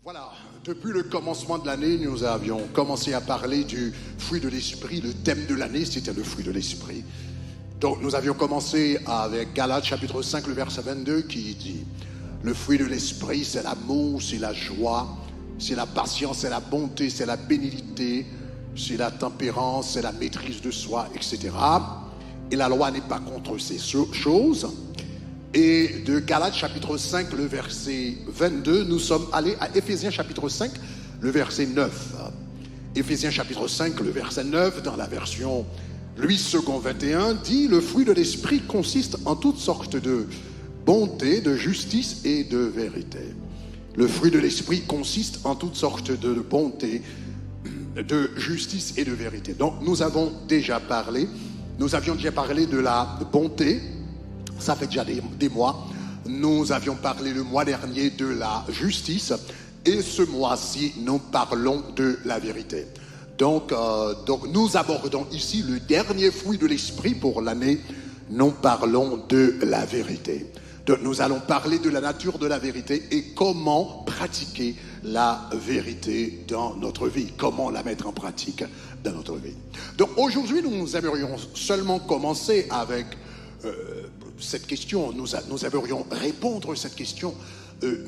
Voilà, depuis le commencement de l'année, nous avions commencé à parler du fruit de l'esprit. Le thème de l'année, c'était le fruit de l'esprit. Donc nous avions commencé avec Galates chapitre 5, le verset 22 qui dit: le fruit de l'esprit, c'est l'amour, c'est la joie, c'est la patience, c'est la bonté, c'est la bénignité, c'est la tempérance, c'est la maîtrise de soi, etc. Et la loi n'est pas contre ces choses. Et de Galates chapitre 5, le verset 22, nous sommes allés à Éphésiens chapitre 5, le verset 9. Éphésiens chapitre 5, le verset 9, dans la version Louis II 21, dit: le fruit de l'esprit consiste en toutes sortes de bonté, de justice et de vérité. Le fruit de l'esprit consiste en toutes sortes de bonté, de justice et de vérité. Donc nous avions déjà parlé de la bonté. Ça fait déjà des mois. Nous avions parlé le mois dernier de la justice. Et ce mois-ci, nous parlons de la vérité. Donc nous abordons ici le dernier fruit de l'esprit pour l'année. Nous parlons de la vérité. Donc nous allons parler de la nature de la vérité et comment pratiquer la vérité dans notre vie. Comment la mettre en pratique dans notre vie. Donc aujourd'hui, nous aimerions seulement commencer avec cette question. Nous aimerions répondre à cette question.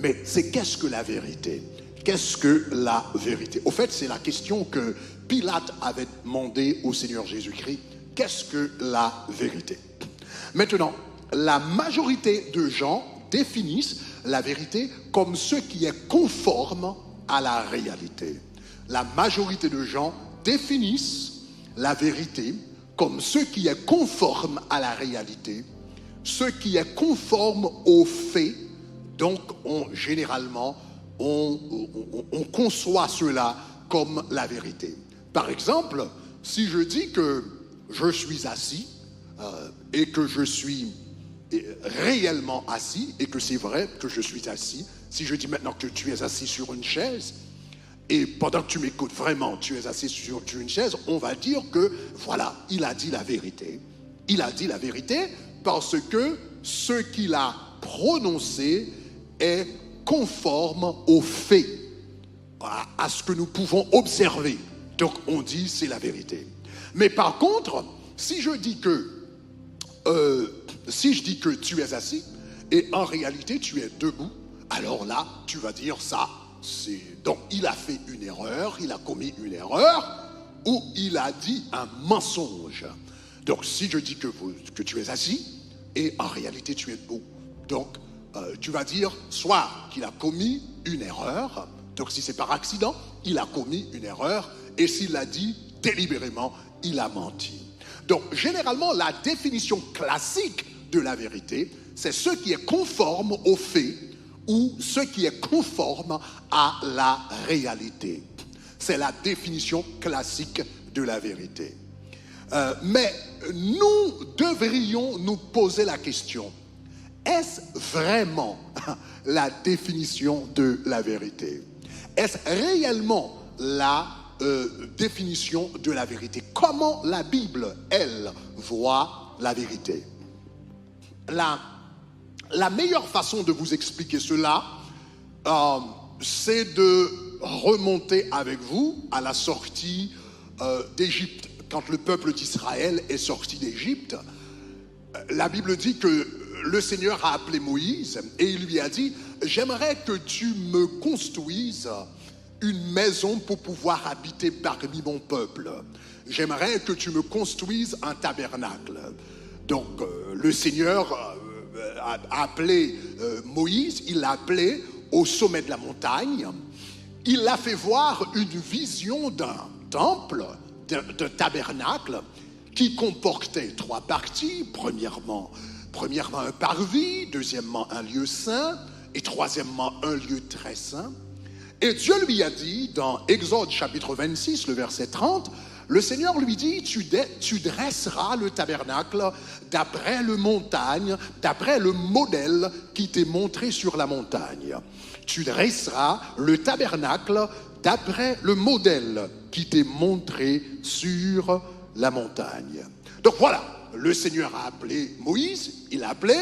Mais c'est qu'est-ce que la vérité? Qu'est-ce que la vérité? Au fait, c'est la question que Pilate avait demandé au Seigneur Jésus-Christ. Qu'est-ce que la vérité? Maintenant, la majorité de gens définissent la vérité comme ce qui est conforme à la réalité. La majorité de gens définissent la vérité comme ce qui est conforme à la réalité, ce qui est conforme aux faits. Donc, généralement, on conçoit cela comme la vérité. Par exemple, si je dis que je suis assis et que je suis réellement assis et que c'est vrai que je suis assis, si je dis maintenant que tu es assis sur une chaise, et pendant que tu m'écoutes vraiment, tu es assis sur une chaise, on va dire que, voilà, il a dit la vérité. Il a dit la vérité parce que ce qu'il a prononcé est conforme aux faits, à ce que nous pouvons observer. Donc on dit c'est la vérité. Mais par contre, si je dis que tu es assis et en réalité tu es debout, alors là, tu vas dire ça. Donc il a fait une erreur, il a commis une erreur, ou il a dit un mensonge. Donc si je dis que tu es assis, et en réalité tu es debout, donc tu vas dire soit qu'il a commis une erreur, donc si c'est par accident, il a commis une erreur, et s'il l'a dit délibérément, il a menti. Donc généralement la définition classique de la vérité, c'est ce qui est conforme aux faits, ou ce qui est conforme à la réalité. C'est la définition classique de la vérité. Mais nous devrions nous poser la question: est-ce vraiment la définition de la vérité? Est-ce réellement la définition de la vérité? Comment la Bible, elle, voit la vérité? La meilleure façon de vous expliquer cela, c'est de remonter avec vous à la sortie d'Égypte. Quand le peuple d'Israël est sorti d'Égypte, la Bible dit que le Seigneur a appelé Moïse et il lui a dit: j'aimerais que tu me construises une maison pour pouvoir habiter parmi mon peuple. J'aimerais que tu me construises un tabernacle. Donc le Seigneur a appelé Moïse, il l'a appelé au sommet de la montagne. Il l'a fait voir une vision d'un temple, d'un tabernacle qui comportait 3 parties. Premièrement un parvis, deuxièmement un lieu saint et troisièmement un lieu très saint. Et Dieu lui a dit dans Exode chapitre 26, le verset 30, le Seigneur lui dit: tu dresseras le tabernacle d'après le modèle qui t'est montré sur la montagne. Tu dresseras le tabernacle d'après le modèle qui t'est montré sur la montagne. Donc voilà, le Seigneur a appelé Moïse, il l'a appelé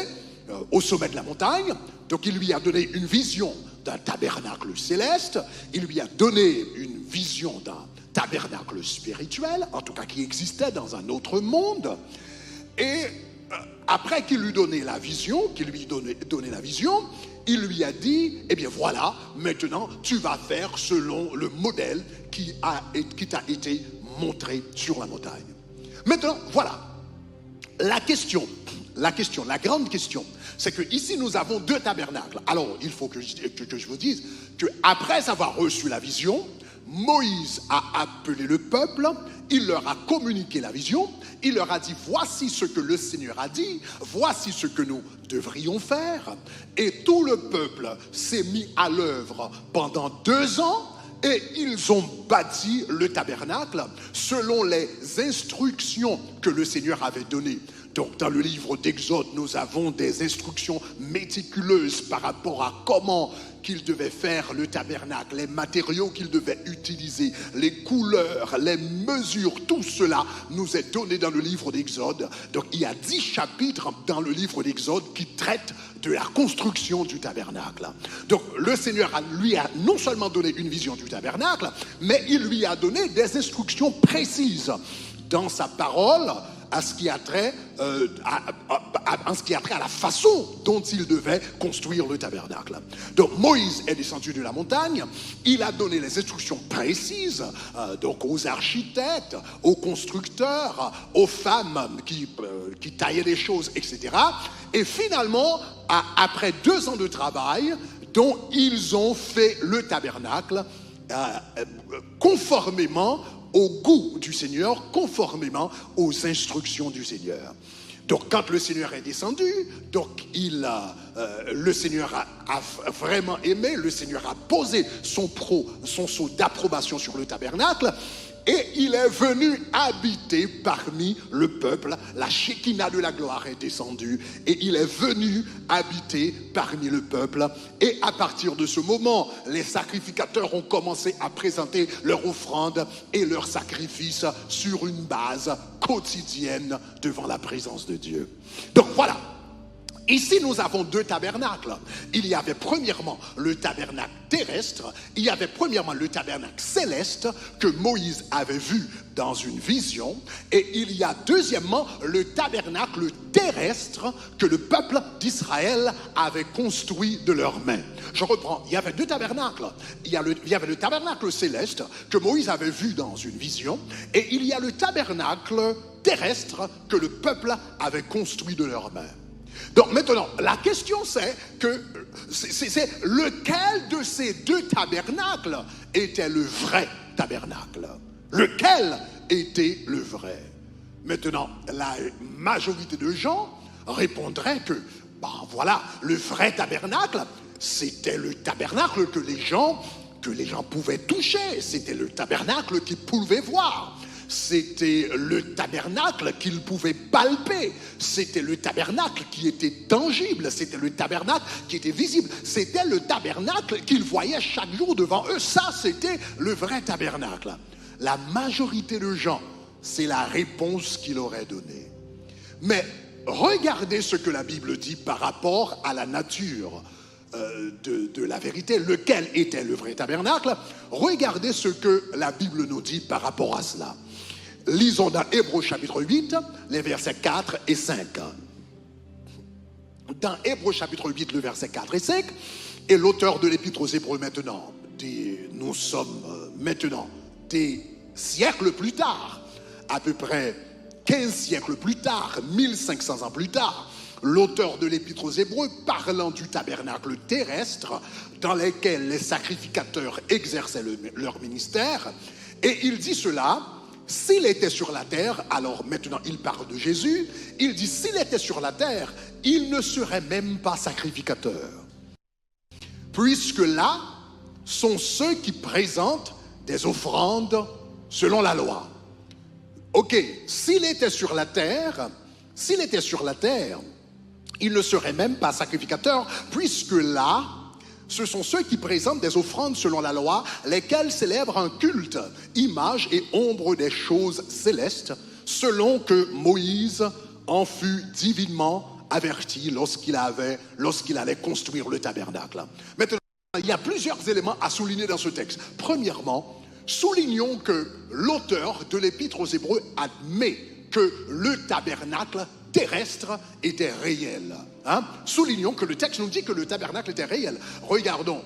au sommet de la montagne. Donc il lui a donné une vision d'un tabernacle céleste, il lui a donné une vision d'un tabernacle spirituel, en tout cas qui existait dans un autre monde, et après qu'il lui donnait la vision, il lui a dit, eh bien voilà, maintenant tu vas faire selon le modèle qui t'a été montré sur la montagne. Maintenant, voilà, la grande question, c'est que ici nous avons deux tabernacles. Alors, il faut que je vous dise qu'après avoir reçu la vision, Moïse a appelé le peuple, il leur a communiqué la vision, il leur a dit voici ce que le Seigneur a dit, voici ce que nous devrions faire. Et tout le peuple s'est mis à l'œuvre pendant 2 ans et ils ont bâti le tabernacle selon les instructions que le Seigneur avait données. Donc dans le livre d'Exode, nous avons des instructions méticuleuses par rapport à comment qu'il devait faire le tabernacle, les matériaux qu'il devait utiliser, les couleurs, les mesures, tout cela nous est donné dans le livre d'Exode. Donc il y a 10 chapitres dans le livre d'Exode qui traitent de la construction du tabernacle. Donc le Seigneur lui a non seulement donné une vision du tabernacle, mais il lui a donné des instructions précises dans sa parole, en ce qui a trait à la façon dont il devait construire le tabernacle. Donc Moïse est descendu de la montagne, il a donné les instructions précises donc aux architectes, aux constructeurs, aux femmes qui taillaient les choses, etc. Et finalement, après 2 ans de travail, dont ils ont fait le tabernacle conformément au goût du Seigneur, conformément aux instructions du Seigneur. Donc quand le Seigneur est descendu, donc le Seigneur a vraiment aimé, le Seigneur a posé son sceau d'approbation sur le tabernacle, et il est venu habiter parmi le peuple. La Shekinah de la gloire est descendue et il est venu habiter parmi le peuple. Et à partir de ce moment, les sacrificateurs ont commencé à présenter leurs offrandes et leurs sacrifices sur une base quotidienne devant la présence de Dieu. Donc voilà. Ici, nous avons 2 tabernacles. Il y avait premièrement le tabernacle terrestre, il y avait premièrement le tabernacle céleste que Moïse avait vu dans une vision, et il y a deuxièmement le tabernacle terrestre que le peuple d'Israël avait construit de leurs mains. Je reprends, il y avait 2 tabernacles. Il y avait le tabernacle céleste que Moïse avait vu dans une vision, et il y a le tabernacle terrestre que le peuple avait construit de leurs mains. Donc maintenant, la question c'est lequel de ces 2 tabernacles était le vrai tabernacle? Lequel était le vrai? Maintenant, la majorité de gens répondraient que, voilà, le vrai tabernacle, c'était le tabernacle que les gens pouvaient toucher, c'était le tabernacle qu'ils pouvaient voir. C'était le tabernacle qu'ils pouvaient palper. C'était le tabernacle qui était tangible. C'était le tabernacle qui était visible. C'était le tabernacle qu'ils voyaient chaque jour devant eux. Ça, c'était le vrai tabernacle. La majorité de gens, c'est la réponse qu'il aurait donnée. Mais regardez ce que la Bible dit par rapport à la nature de la vérité, lequel était le vrai tabernacle. Regardez ce que la Bible nous dit par rapport à cela. Lisons dans Hébreux chapitre 8, les versets 4 et 5. Dans Hébreux chapitre 8, le verset 4 et 5, et l'auteur de l'épître aux Hébreux maintenant, nous sommes maintenant des siècles plus tard, à peu près 15 siècles plus tard, 1500 ans plus tard, l'auteur de l'épître aux Hébreux, parlant du tabernacle terrestre dans lequel les sacrificateurs exerçaient leur ministère, et il dit cela: s'il était sur la terre, alors maintenant il parle de Jésus, il dit s'il était sur la terre, il ne serait même pas sacrificateur. Puisque là sont ceux qui présentent des offrandes selon la loi. Ok, s'il était sur la terre, il ne serait même pas sacrificateur, puisque là, ce sont ceux qui présentent des offrandes selon la loi, lesquels célèbrent un culte, image et ombre des choses célestes, selon que Moïse en fut divinement averti lorsqu'il allait construire le tabernacle. Maintenant, il y a plusieurs éléments à souligner dans ce texte. Premièrement, soulignons que l'auteur de l'Épître aux Hébreux admet que le tabernacle terrestre était réel. Soulignons que le texte nous dit que le tabernacle était réel. Regardons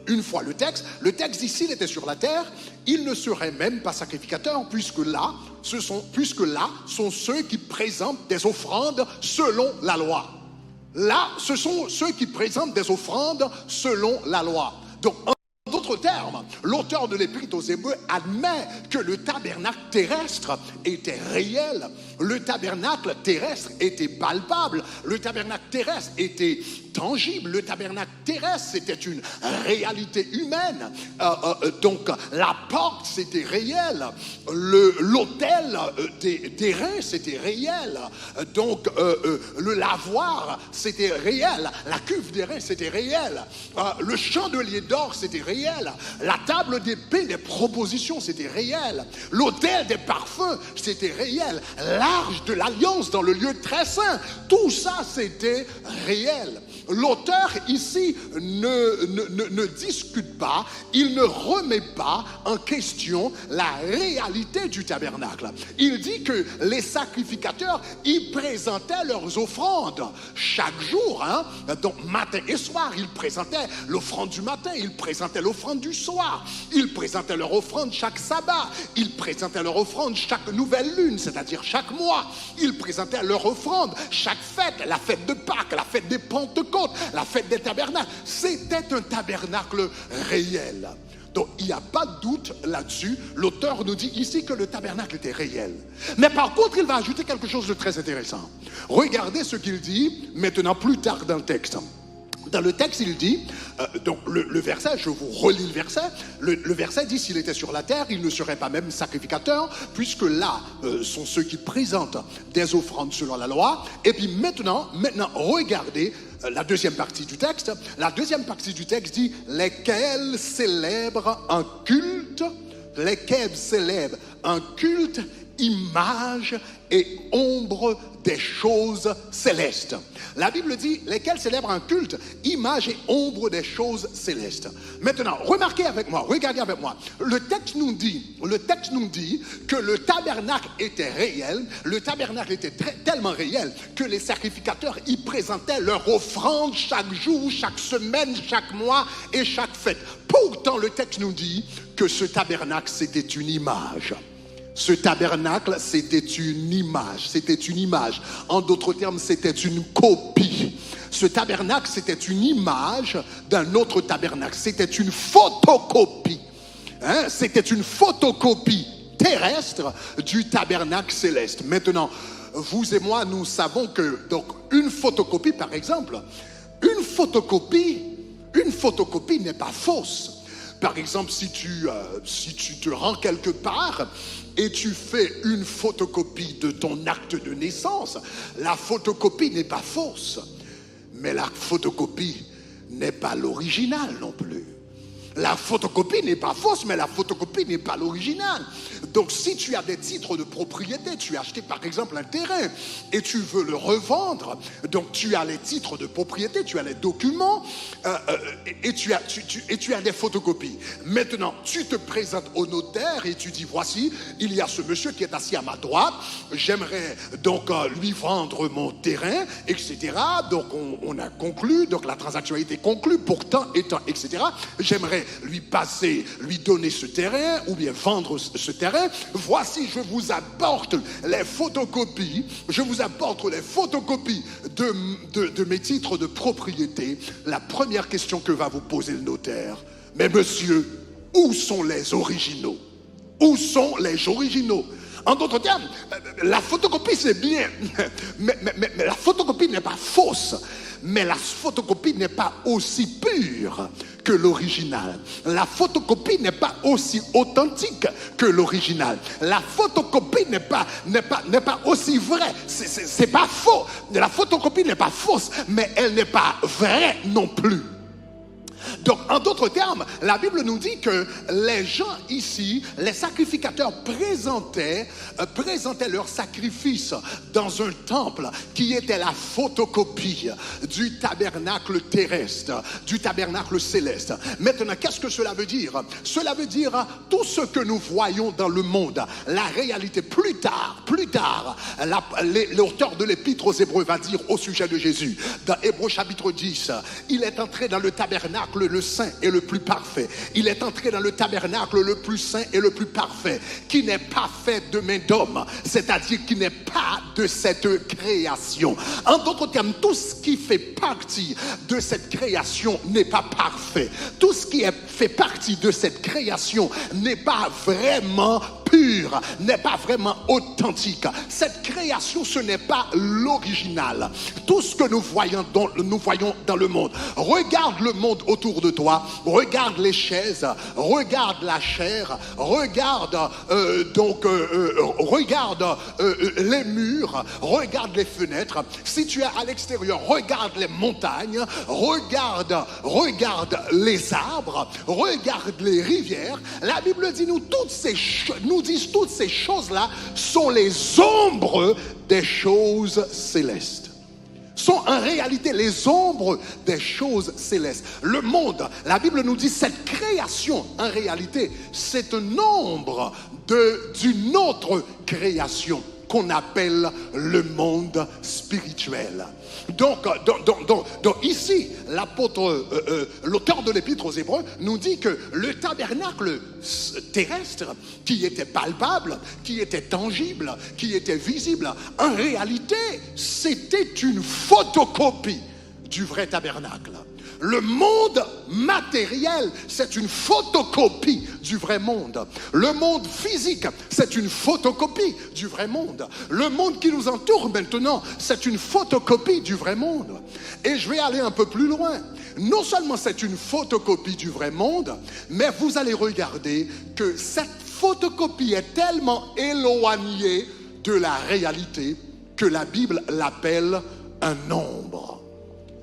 une fois le texte. Le texte dit s'il était sur la terre, il ne serait même pas sacrificateur, puisque là sont ceux qui présentent des offrandes selon la loi. Là, ce sont ceux qui présentent des offrandes selon la loi. Donc, en d'autres termes, l'auteur de l'Épître aux Hébreux admet que le tabernacle terrestre était réel. Le tabernacle terrestre était palpable. Le tabernacle terrestre était tangible. Le tabernacle terrestre, c'était une réalité humaine. Donc, la porte, c'était réel. L'autel d'airain, c'était réel. Donc, le lavoir, c'était réel. La cuve d'airain, c'était réel. Le chandelier d'or, c'était réel. La table d'épée, des propositions, c'était réel. L'autel des parfums, c'était réel. L'arche de l'alliance dans le lieu très saint, tout ça, c'était réel. L'auteur ici ne discute pas, il ne remet pas en question la réalité du tabernacle. Il dit que les sacrificateurs y présentaient leurs offrandes chaque jour. Donc matin et soir, ils présentaient l'offrande du matin, ils présentaient l'offrande du soir, ils présentaient leur offrande chaque sabbat, ils présentaient leur offrande chaque nouvelle lune, c'est-à-dire chaque mois, ils présentaient leur offrande chaque fête, la fête de Pâques, la fête des Pentecôtes, la fête des tabernacles. C'était un tabernacle réel. Donc il n'y a pas de doute là-dessus. L'auteur nous dit ici que le tabernacle était réel. Mais par contre, il va ajouter quelque chose de très intéressant. Regardez ce qu'il dit maintenant plus tard dans le texte. Dans le texte, il dit, donc le verset, je vous relis le verset, le verset dit s'il était sur la terre, il ne serait pas même sacrificateur, puisque là sont ceux qui présentent des offrandes selon la loi. Et puis maintenant, regardez la deuxième partie du texte. La deuxième partie du texte dit, lesquels célèbrent un culte, image et ombre des choses célestes. La Bible dit, lesquels célèbrent un culte, image et ombre des choses célestes. Maintenant, remarquez avec moi, regardez avec moi. Le texte nous dit que le tabernacle était réel. Le tabernacle était tellement réel que les sacrificateurs y présentaient leur offrande chaque jour, chaque semaine, chaque mois et chaque fête. Pourtant, le texte nous dit que ce tabernacle, c'était une image. Ce tabernacle, c'était une image. En d'autres termes, c'était une copie. Ce tabernacle, c'était une image d'un autre tabernacle. C'était une photocopie. C'était une photocopie terrestre du tabernacle céleste. Maintenant, vous et moi, nous savons que, donc, une photocopie, par exemple, une photocopie n'est pas fausse. Par exemple, si tu te rends quelque part et tu fais une photocopie de ton acte de naissance, la photocopie n'est pas fausse, mais la photocopie n'est pas l'original non plus. La photocopie n'est pas fausse, mais la photocopie n'est pas l'original. Donc si tu as des titres de propriété, tu as acheté par exemple un terrain et tu veux le revendre, donc tu as les titres de propriété, tu as les documents et tu as des photocopies. Maintenant, tu te présentes au notaire et tu dis, voici, il y a ce monsieur qui est assis à ma droite, j'aimerais donc lui vendre mon terrain, etc. Donc on a conclu, donc la transaction a été conclue, pourtant étant, etc. J'aimerais lui donner ce terrain ou bien vendre ce terrain. Voici, je vous apporte les photocopies de mes titres de propriété. La première question que va vous poser le notaire, mais monsieur, où sont les originaux? Où sont les originaux? En d'autres termes, la photocopie c'est bien, mais la photocopie n'est pas fausse, mais la photocopie n'est pas aussi pure que l'original. La photocopie n'est pas aussi authentique que l'original. La photocopie n'est pas aussi vraie. C'est pas faux. La photocopie n'est pas fausse, mais elle n'est pas vraie non plus. Donc, en d'autres termes, la Bible nous dit que les gens ici, les sacrificateurs présentaient leur sacrifice dans un temple qui était la photocopie du tabernacle terrestre, du tabernacle céleste. Maintenant, qu'est-ce que cela veut dire? Cela veut dire tout ce que nous voyons dans le monde, la réalité. Plus tard, l'auteur de l'épître aux Hébreux va dire au sujet de Jésus, dans Hébreux chapitre 10, il est entré dans le tabernacle le saint et le plus parfait. Il est entré dans le tabernacle le plus saint et le plus parfait, qui n'est pas fait de main d'homme, c'est-à-dire qui n'est pas de cette création. En d'autres termes, tout ce qui fait partie de cette création n'est pas parfait. Tout ce qui fait partie de cette création n'est pas vraiment pur, n'est pas vraiment authentique. Cette création, ce n'est pas l'original. Tout ce que nous voyons dans le monde, regarde le monde autour de toi, regarde les chaises, regarde la chair, regarde les murs, regarde les fenêtres. Si tu es à l'extérieur, regarde les montagnes, regarde les arbres, regarde les rivières. La Bible dit toutes ces choses-là sont les ombres des choses célestes. Sont en réalité les ombres des choses célestes. Le monde, la Bible nous dit, cette création, en réalité, c'est un ombre d'une autre création qu'on appelle le monde spirituel. Donc ici, l'auteur de l'épître aux Hébreux nous dit que le tabernacle terrestre, qui était palpable, qui était tangible, qui était visible, en réalité, c'était une photocopie du vrai tabernacle. Le monde matériel, c'est une photocopie du vrai monde. Le monde physique, c'est une photocopie du vrai monde. Le monde qui nous entoure maintenant, c'est une photocopie du vrai monde. Et je vais aller un peu plus loin. Non seulement c'est une photocopie du vrai monde, mais vous allez regarder que cette photocopie est tellement éloignée de la réalité que la Bible l'appelle un ombre.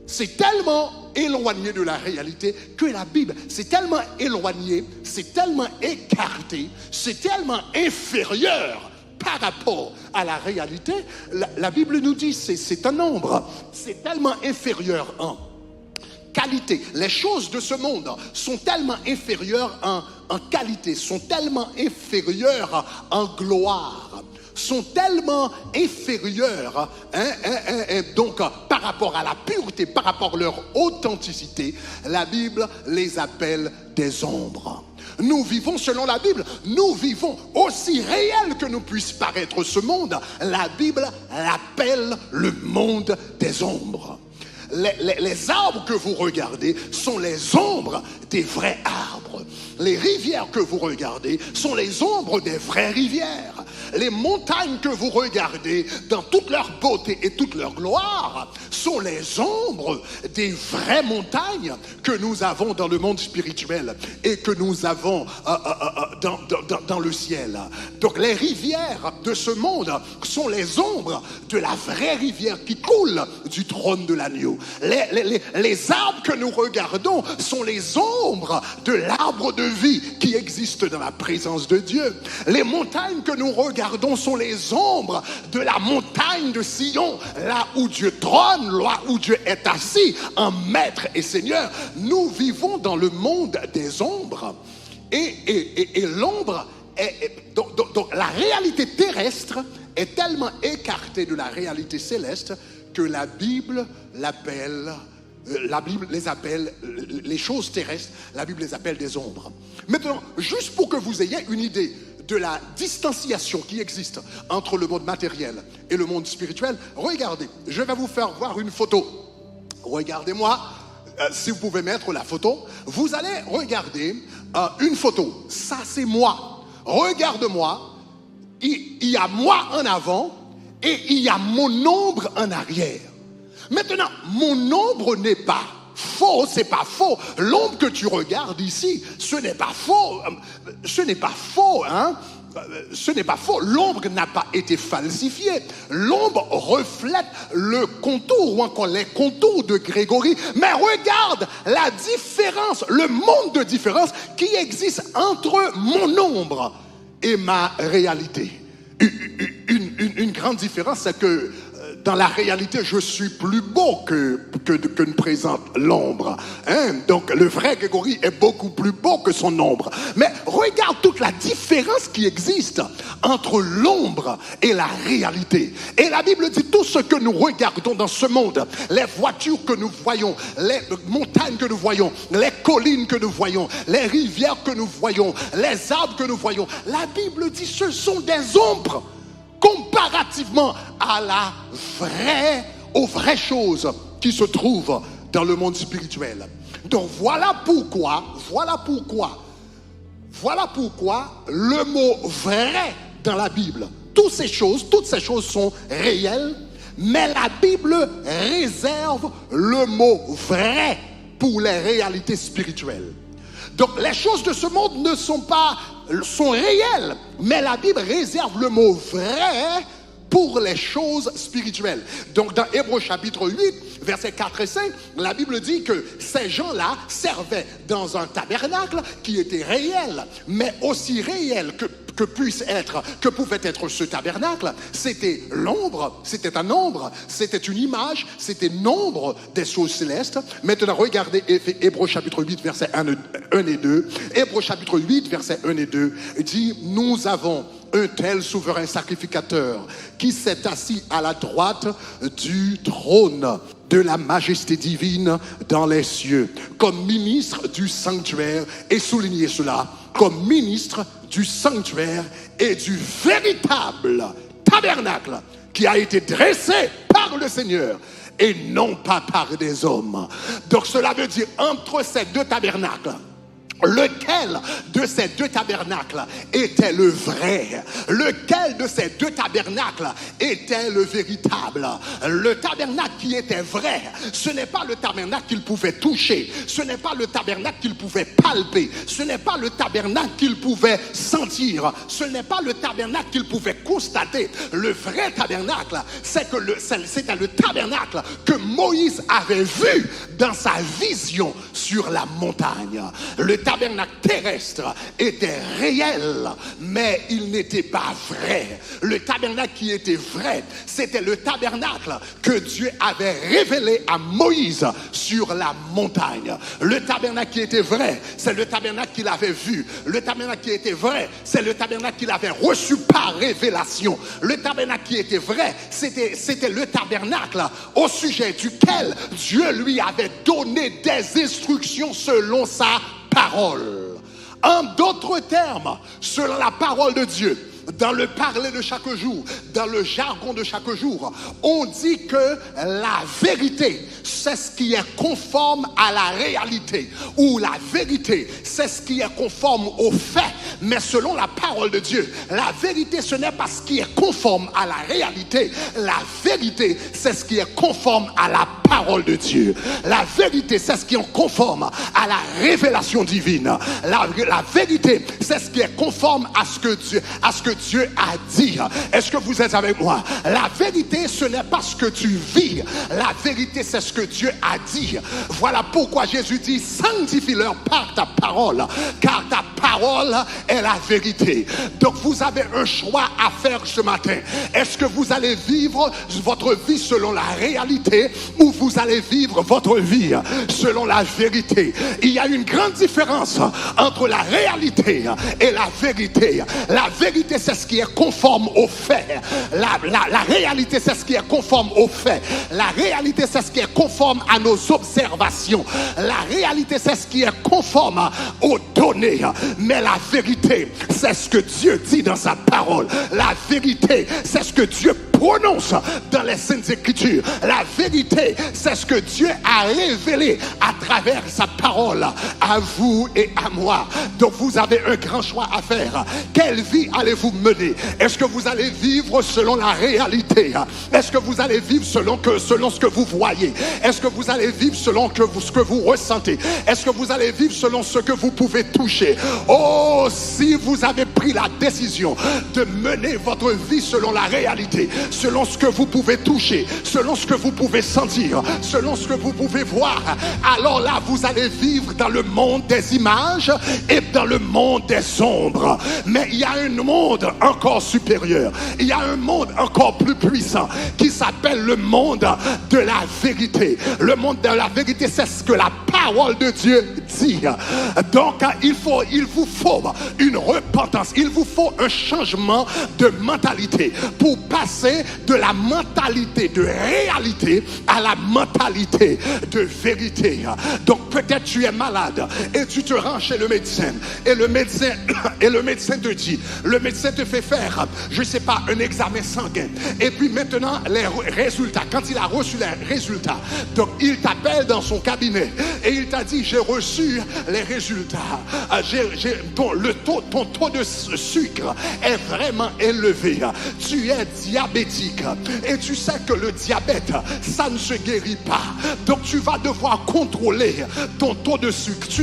C'est tellement éloigné de la réalité que la Bible, c'est tellement éloigné, c'est tellement écarté, c'est tellement inférieur par rapport à la réalité. La Bible nous dit c'est un nombre, c'est tellement inférieur en qualité. Les choses de ce monde sont tellement inférieures en qualité, sont tellement inférieures en gloire, sont tellement inférieures donc par rapport à la pureté, par rapport à leur authenticité. La Bible les appelle des ombres. Nous vivons selon la Bible, nous vivons aussi réel que nous puisse paraître ce monde. La Bible l'appelle le monde des ombres. Les arbres que vous regardez sont les ombres des vrais arbres. Les rivières que vous regardez sont les ombres des vraies rivières. Les montagnes que vous regardez dans toute leur beauté et toute leur gloire sont les ombres des vraies montagnes que nous avons dans le monde spirituel et que nous avons dans le ciel. Donc les rivières de ce monde sont les ombres de la vraie rivière qui coule du trône de l'agneau. Les arbres que nous regardons sont les ombres de l'arbre de vie qui existe dans la présence de Dieu. Les montagnes que nous regardons sont les ombres de la montagne de Sion, là où Dieu trône, là où Dieu est assis en maître et seigneur. Nous vivons dans le monde des ombres et l'ombre donc la réalité terrestre est tellement écartée de la réalité céleste que la Bible les appelle, les choses terrestres, la Bible les appelle des ombres. Maintenant, juste pour que vous ayez une idée de la distanciation qui existe entre le monde matériel et le monde spirituel, regardez, je vais vous faire voir une photo. Regardez-moi, si vous pouvez mettre la photo, vous allez regarder une photo. Ça, c'est moi. Regarde-moi, il y a moi en avant et il y a mon ombre en arrière. Maintenant, mon ombre n'est pas faux, c'est pas faux. L'ombre que tu regardes ici, ce n'est pas faux. Ce n'est pas faux, hein. ce n'est pas faux, l'ombre n'a pas été falsifiée. L'ombre reflète le contour ou encore les contours de Grégory. Mais regarde la différence, le monde de différence qui existe entre mon ombre et ma réalité. Une grande différence, c'est que dans la réalité, je suis plus beau que ne présente l'ombre. Hein? Donc, le vrai Grégory est beaucoup plus beau que son ombre. Mais regarde toute la différence qui existe entre l'ombre et la réalité. Et la Bible dit tout ce que nous regardons dans ce monde, les voitures que nous voyons, les montagnes que nous voyons, les collines que nous voyons, les rivières que nous voyons, les arbres que nous voyons. La Bible dit ce sont des ombres comparativement aux vraies choses qui se trouvent dans le monde spirituel. Donc voilà pourquoi le mot vrai dans la Bible, toutes ces choses sont réelles, mais la Bible réserve le mot vrai pour les réalités spirituelles. Donc les choses de ce monde sont réelles, mais la Bible réserve le mot vrai pour les choses spirituelles. Donc dans Hébreux chapitre 8, versets 4 et 5, la Bible dit que ces gens-là servaient dans un tabernacle qui était réel, mais aussi réel que pouvait être ce tabernacle, c'était l'ombre, c'était un ombre, c'était une image, c'était nombre des choses célestes. Maintenant, regardez Hébreux chapitre 8, versets 1 et 2. Hébreux chapitre 8, versets 1 et 2 dit: nous avons un tel souverain sacrificateur qui s'est assis à la droite du trône de la majesté divine dans les cieux, comme ministre du sanctuaire, et soulignez cela, comme ministre du sanctuaire et du véritable tabernacle qui a été dressé par le Seigneur et non pas par des hommes. Donc cela veut dire entre ces deux tabernacles, lequel de ces deux tabernacles était le vrai? Lequel de ces deux tabernacles était le véritable? Le tabernacle qui était vrai, ce n'est pas le tabernacle qu'il pouvait toucher, ce n'est pas le tabernacle qu'il pouvait palper, ce n'est pas le tabernacle qu'il pouvait sentir, ce n'est pas le tabernacle qu'il pouvait constater. Le vrai tabernacle, c'était le tabernacle que Moïse avait vu dans sa vision sur la montagne. Le tabernacle terrestre était réel, mais il n'était pas vrai. Le tabernacle qui était vrai, c'était le tabernacle que Dieu avait révélé à Moïse sur la montagne. Le tabernacle qui était vrai, c'est le tabernacle qu'il avait vu. Le tabernacle qui était vrai, c'est le tabernacle qu'il avait reçu par révélation. Le tabernacle qui était vrai, c'était le tabernacle au sujet duquel Dieu lui avait donné des instructions selon sa parole. En d'autres termes, selon la parole de Dieu, dans le parler de chaque jour, dans le jargon de chaque jour, on dit que la vérité, c'est ce qui est conforme à la réalité, ou la vérité, c'est ce qui est conforme aux faits. Mais selon la parole de Dieu, la vérité, ce n'est pas ce qui est conforme à la réalité. La vérité, c'est ce qui est conforme à la parole de Dieu. La vérité, c'est ce qui est conforme à la révélation divine. La vérité, c'est ce qui est conforme à ce que Dieu a dit. Est-ce que vous êtes avec moi? La vérité, ce n'est pas ce que tu vis. La vérité, c'est ce que Dieu a dit. Voilà pourquoi Jésus dit: sanctifie-leur par ta parole, car ta parole est la vérité. Donc vous avez un choix à faire ce matin. Est-ce que vous allez vivre votre vie selon la réalité, ou vous allez vivre votre vie selon la vérité? Il y a une grande différence entre la réalité et la vérité. La vérité, c'est ce qui est conforme aux faits. La réalité, c'est ce qui est conforme aux faits. La réalité, c'est ce qui est conforme à nos observations. La réalité, c'est ce qui est conforme aux données. Mais la vérité, c'est ce que Dieu dit dans sa parole. La vérité, c'est ce que Dieu prononce dans les Saintes Écritures. La vérité, c'est ce que Dieu a révélé à travers sa parole à vous et à moi. Donc vous avez un grand choix à faire. Quelle vie allez-vous mener? Est-ce que vous allez vivre selon la réalité? Est-ce que vous allez vivre selon ce que vous voyez? Est-ce que vous allez vivre selon ce que vous ressentez? Est-ce que vous allez vivre selon ce que vous pouvez toucher? Oh, si vous avez pris la décision de mener votre vie selon la réalité, selon ce que vous pouvez toucher, selon ce que vous pouvez sentir, selon ce que vous pouvez voir, alors là vous allez vivre dans le monde des images et dans le monde des ombres. Mais il y a un monde encore supérieur, il y a un monde encore plus puissant qui s'appelle le monde de la vérité. Le monde de la vérité, c'est ce que la parole de Dieu dit. Donc il vous faut une repentance, il vous faut un changement de mentalité pour passer de la mentalité de réalité à la mentalité de vérité. Donc peut-être tu es malade et tu te rends chez le médecin et le médecin te dit, le médecin te fait faire, je sais pas, un examen sanguin, et puis maintenant les résultats, quand il a reçu les résultats, donc il t'appelle dans son cabinet et il t'a dit, j'ai reçu les résultats, ton taux de sucre est vraiment élevé, tu es diabétique et tu sais que le diabète, ça ne se guérit pas, donc tu vas devoir contrôler ton taux de sucre, tu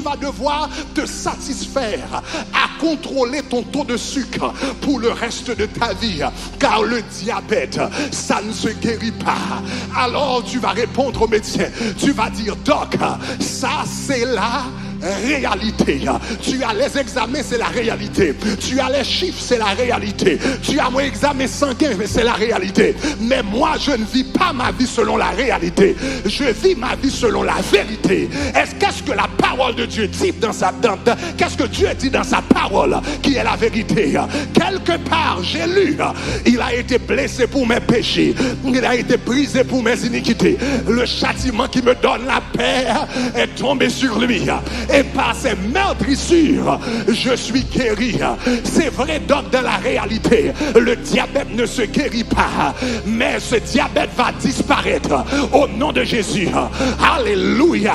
vas devoir te satisfaire à contrôler ton taux de sucre pour le reste de ta vie, car le diabète, ça ne se guérit pas. Alors tu vas répondre au médecin, tu vas dire, doc, ça c'est la réalité. Tu as les examens, c'est la réalité. Tu as les chiffres, c'est la réalité. Tu as mon examen sanguin, mais c'est la réalité. Mais moi, je ne vis pas ma vie selon la réalité. Je vis ma vie selon la vérité. Qu'est-ce que la parole de Dieu dit qu'est-ce que Dieu dit dans sa parole qui est la vérité? Quelque part, j'ai lu, il a été blessé pour mes péchés, il a été brisé pour mes iniquités. Le châtiment qui me donne la paix est tombé sur lui. Et par ses meurtrissures, je suis guéri. C'est vrai, donc dans la réalité, le diabète ne se guérit pas, mais ce diabète va disparaître au nom de Jésus. Alléluia,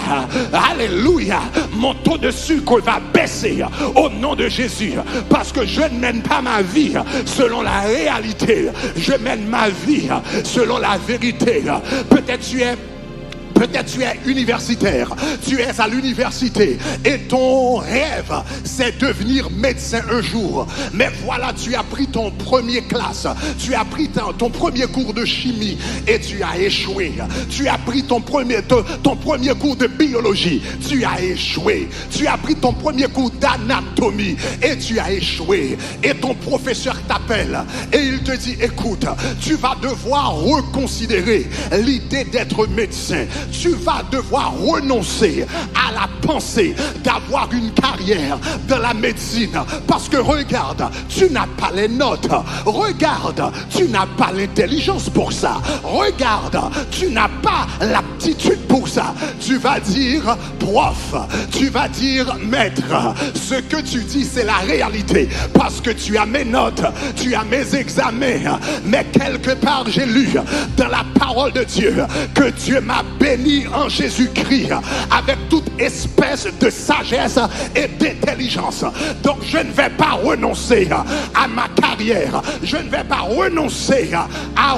alléluia. Mon taux de sucre va baisser au nom de Jésus, parce que je ne mène pas ma vie selon la réalité, je mène ma vie selon la vérité. Peut-être tu es universitaire, tu es à l'université et ton rêve c'est devenir médecin un jour. Mais voilà, tu as pris ton premier classe, tu as pris ton premier cours de chimie et tu as échoué. Tu as pris ton premier cours de biologie, tu as échoué. Tu as pris ton premier cours d'anatomie et tu as échoué. Et ton professeur t'appelle et il te dit, écoute, tu vas devoir reconsidérer l'idée d'être médecin. Tu vas devoir renoncer à la pensée d'avoir une carrière dans la médecine, parce que regarde, tu n'as pas les notes, regarde, tu n'as pas l'intelligence pour ça, regarde, tu n'as pas l'aptitude pour ça. Tu vas dire prof, tu vas dire maître, ce que tu dis c'est la réalité, parce que tu as mes notes, tu as mes examens. Mais quelque part j'ai lu dans la parole de Dieu que Dieu m'a béni en Jésus-Christ avec toute espèce de sagesse et d'intelligence. Donc je ne vais pas renoncer à ma carrière, je ne vais pas renoncer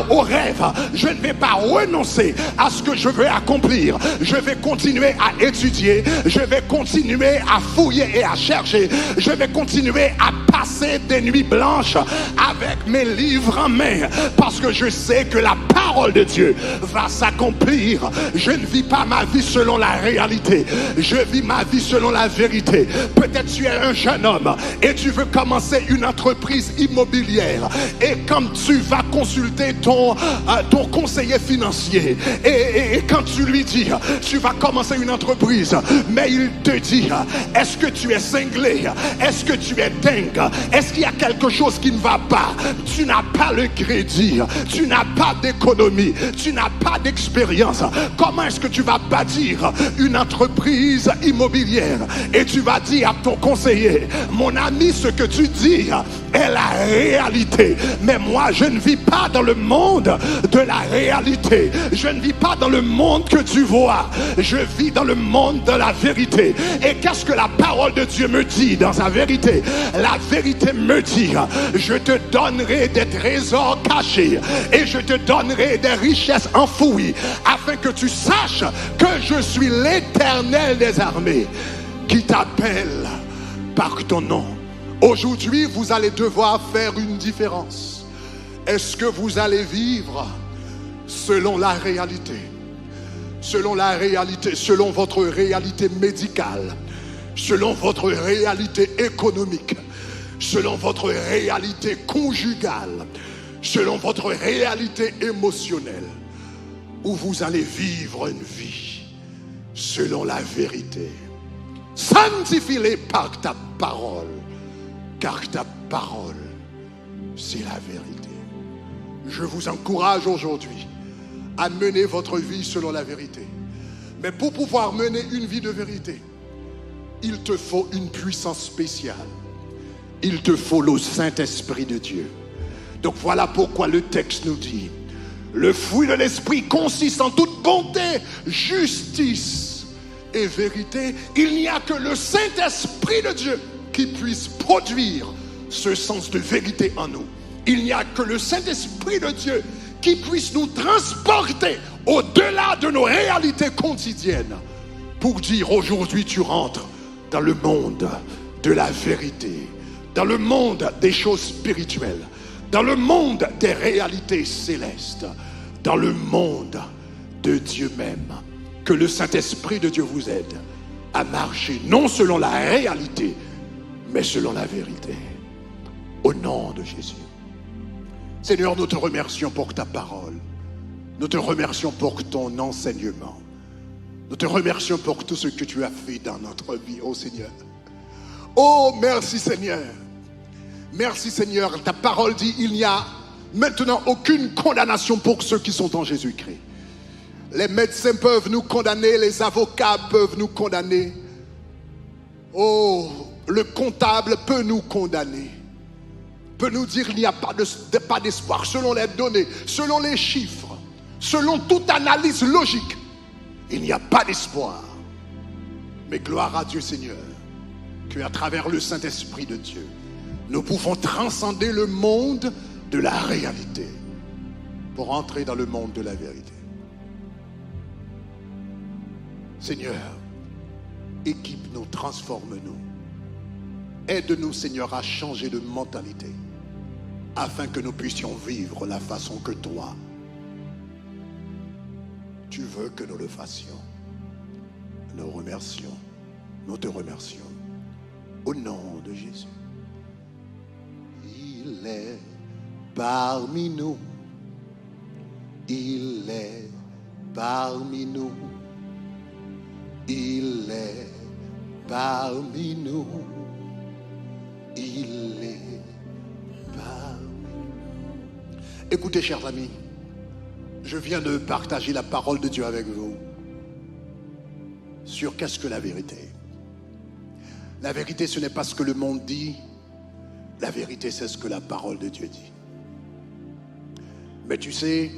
au rêve, je ne vais pas renoncer à ce que je veux accomplir. Je vais continuer à étudier, je vais continuer à fouiller et à chercher, je vais continuer à passer des nuits blanches avec mes livres en main, parce que je sais que la parole de Dieu va s'accomplir. Je ne vis pas ma vie selon la réalité, je vis ma vie selon la vérité. Peut-être tu es un jeune homme et tu veux commencer une entreprise immobilière, et quand tu vas consulter ton conseiller financier et quand tu lui dis tu vas commencer une entreprise, mais il te dit, est-ce que tu es cinglé, est-ce que tu es dingue, est-ce qu'il y a quelque chose qui ne va pas? Tu n'as pas le crédit, tu n'as pas d'économie, tu n'as pas d'expérience. Comment est-ce que tu vas bâtir une entreprise immobilière? Et tu vas dire à ton conseiller, mon ami, ce que tu dis est la réalité. Mais moi, je ne vis pas dans le monde de la réalité. Je ne vis pas dans le monde que tu vois. Je vis dans le monde de la vérité. Et qu'est-ce que la parole de Dieu me dit dans sa vérité? La vérité me dit, je te donnerai des trésors cachés et je te donnerai des richesses enfouies, afin que tu saches que je suis l'Éternel des armées, qui t'appelle par ton nom. Aujourd'hui, vous allez devoir faire une différence. Est-ce que vous allez vivre selon la réalité? Selon la réalité, selon votre réalité médicale, selon votre réalité économique, selon votre réalité conjugale, selon votre réalité émotionnelle, ou vous allez vivre une vie selon la vérité? Sanctifie-les par ta parole, car ta parole, c'est la vérité. Je vous encourage aujourd'hui à mener votre vie selon la vérité. Mais pour pouvoir mener une vie de vérité, il te faut une puissance spéciale. Il te faut le Saint-Esprit de Dieu. Donc voilà pourquoi le texte nous dit: le fruit de l'Esprit consiste en toute bonté, justice et vérité. Il n'y a que le Saint-Esprit de Dieu qui puisse produire ce sens de vérité en nous. Il n'y a que le Saint-Esprit de Dieu qui puisse nous transporter au-delà de nos réalités quotidiennes pour dire: aujourd'hui tu rentres dans le monde de la vérité, dans le monde des choses spirituelles, dans le monde des réalités célestes, dans le monde de Dieu même. Que le Saint-Esprit de Dieu vous aide à marcher non selon la réalité, mais selon la vérité. Au nom de Jésus. Seigneur, nous te remercions pour ta parole. Nous te remercions pour ton enseignement. Nous te remercions pour tout ce que tu as fait dans notre vie, oh Seigneur. Oh, merci Seigneur. Merci Seigneur. Ta parole dit: il n'y a maintenant aucune condamnation pour ceux qui sont en Jésus-Christ. Les médecins peuvent nous condamner, les avocats peuvent nous condamner. Oh, le comptable peut nous condamner, peut nous dire qu'il n'y a pas d'espoir, selon les données, selon les chiffres, selon toute analyse logique. Il n'y a pas d'espoir. Mais gloire à Dieu Seigneur, qu'à travers le Saint-Esprit de Dieu, nous pouvons transcender le monde de la réalité pour entrer dans le monde de la vérité. Seigneur, équipe-nous, transforme-nous. Aide-nous, Seigneur, à changer de mentalité afin que nous puissions vivre la façon que toi, tu veux que nous le fassions. Nous remercions, nous te remercions. Au nom de Jésus. Il est parmi nous. Il est parmi nous. Il est parmi nous. Il est parmi nous. Écoutez, chers amis, je viens de partager la parole de Dieu avec vous sur qu'est-ce que la vérité. La vérité, ce n'est pas ce que le monde dit. La vérité, c'est ce que la parole de Dieu dit. Mais tu sais,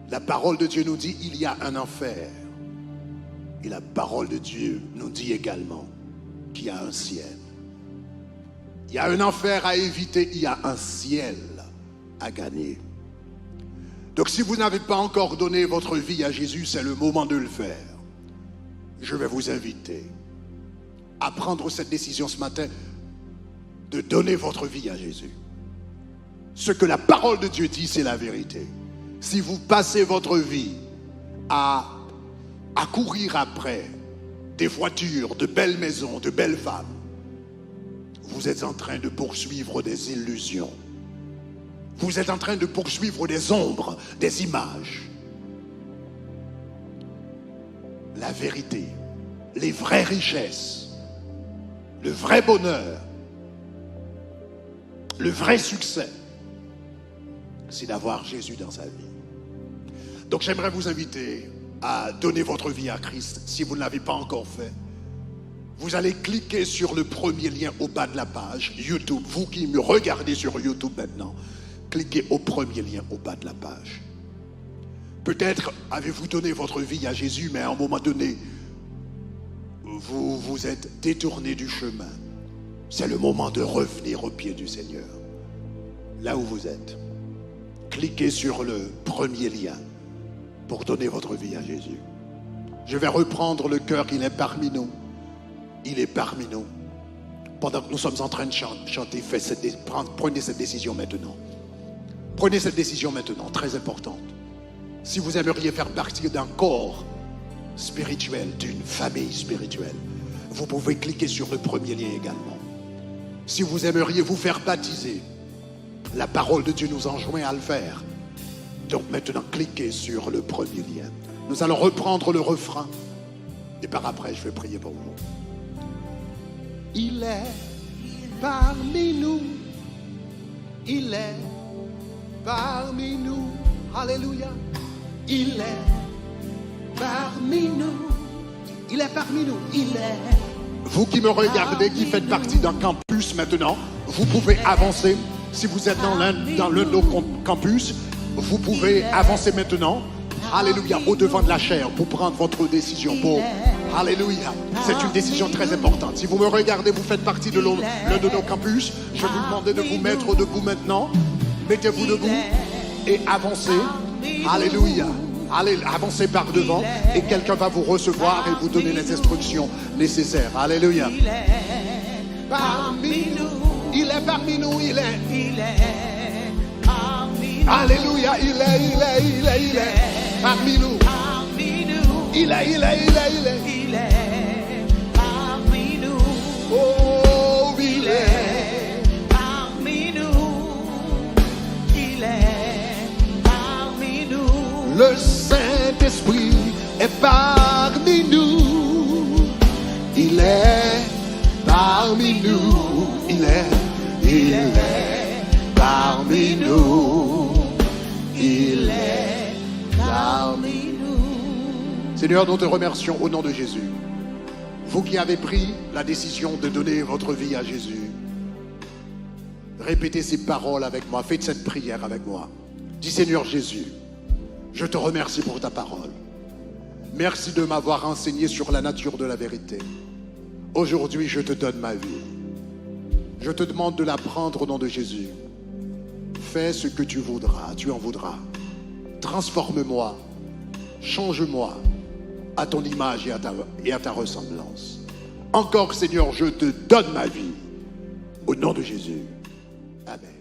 la parole de Dieu nous dit il y a un enfer. Et la parole de Dieu nous dit également qu'il y a un ciel. Il y a un enfer à éviter, il y a un ciel à gagner. Donc si vous n'avez pas encore donné votre vie à Jésus, c'est le moment de le faire. Je vais vous inviter à prendre cette décision ce matin de donner votre vie à Jésus. Ce que la parole de Dieu dit, c'est la vérité. Si vous passez votre vie à courir après des voitures, de belles maisons, de belles femmes, vous êtes en train de poursuivre des illusions. Vous êtes en train de poursuivre des ombres, des images. La vérité, les vraies richesses, le vrai bonheur, le vrai succès, c'est d'avoir Jésus dans sa vie. Donc j'aimerais vous inviter à donner votre vie à Christ si vous ne l'avez pas encore fait. vous allez cliquer sur le premier lien au bas de la page YouTube. Vous qui me regardez sur YouTube maintenant, cliquez au premier lien au bas de la page. Peut-être avez-vous donné votre vie à Jésus, mais à un moment donné, vous vous êtes détourné du chemin. C'est le moment de revenir aux pieds du Seigneur. Là où vous êtes, cliquez sur le premier lien pour donner votre vie à Jésus. Je vais reprendre le cœur, il est parmi nous. Il est parmi nous. Pendant que nous sommes en train de chanter, prenez cette décision maintenant. Prenez cette décision maintenant, très importante. Si vous aimeriez faire partie d'un corps spirituel, d'une famille spirituelle, vous pouvez cliquer sur le premier lien également. Si vous aimeriez vous faire baptiser, la parole de Dieu nous enjoint à le faire. Donc maintenant, cliquez sur le premier lien. Nous allons reprendre le refrain. Et par après, je vais prier pour vous. Il est parmi nous. Il est parmi nous. Alléluia. Il est parmi nous. Il est parmi nous. Il est. Vous qui me regardez, qui faites partie d'un campus maintenant, vous pouvez avancer. Si vous êtes dans l'un de nos campus, vous pouvez avancer maintenant. Alléluia, au-devant de la chair pour prendre votre décision. Alléluia, c'est une décision très importante. Si vous me regardez, vous faites partie de l'un de nos campus, je vais vous demander de vous mettre debout maintenant. Mettez-vous debout et avancez. Alléluia. Allez, avancez par devant et quelqu'un va vous recevoir et vous donner les instructions nécessaires. Alléluia. Il est parmi nous. Il est parmi nous. Il est parmi nous. Alléluia. Il est parmi nous. Il est parmi nous. Oh, il est parmi nous. Il est parmi nous. Le Saint-Esprit est parmi nous. Il est parmi nous. Il est parmi nous. Il est parmi nous. Seigneur, nous te remercions au nom de Jésus. Vous qui avez pris la décision de donner votre vie à Jésus, répétez ces paroles avec moi. Faites cette prière avec moi. Dis Seigneur Jésus, je te remercie pour ta parole. Merci de m'avoir enseigné sur la nature de la vérité. Aujourd'hui, je te donne ma vie. Je te demande de la prendre au nom de Jésus. Fais ce que tu voudras, tu en voudras. Transforme-moi, change-moi à ton image et à ta ressemblance. Encore, Seigneur, je te donne ma vie. Au nom de Jésus. Amen.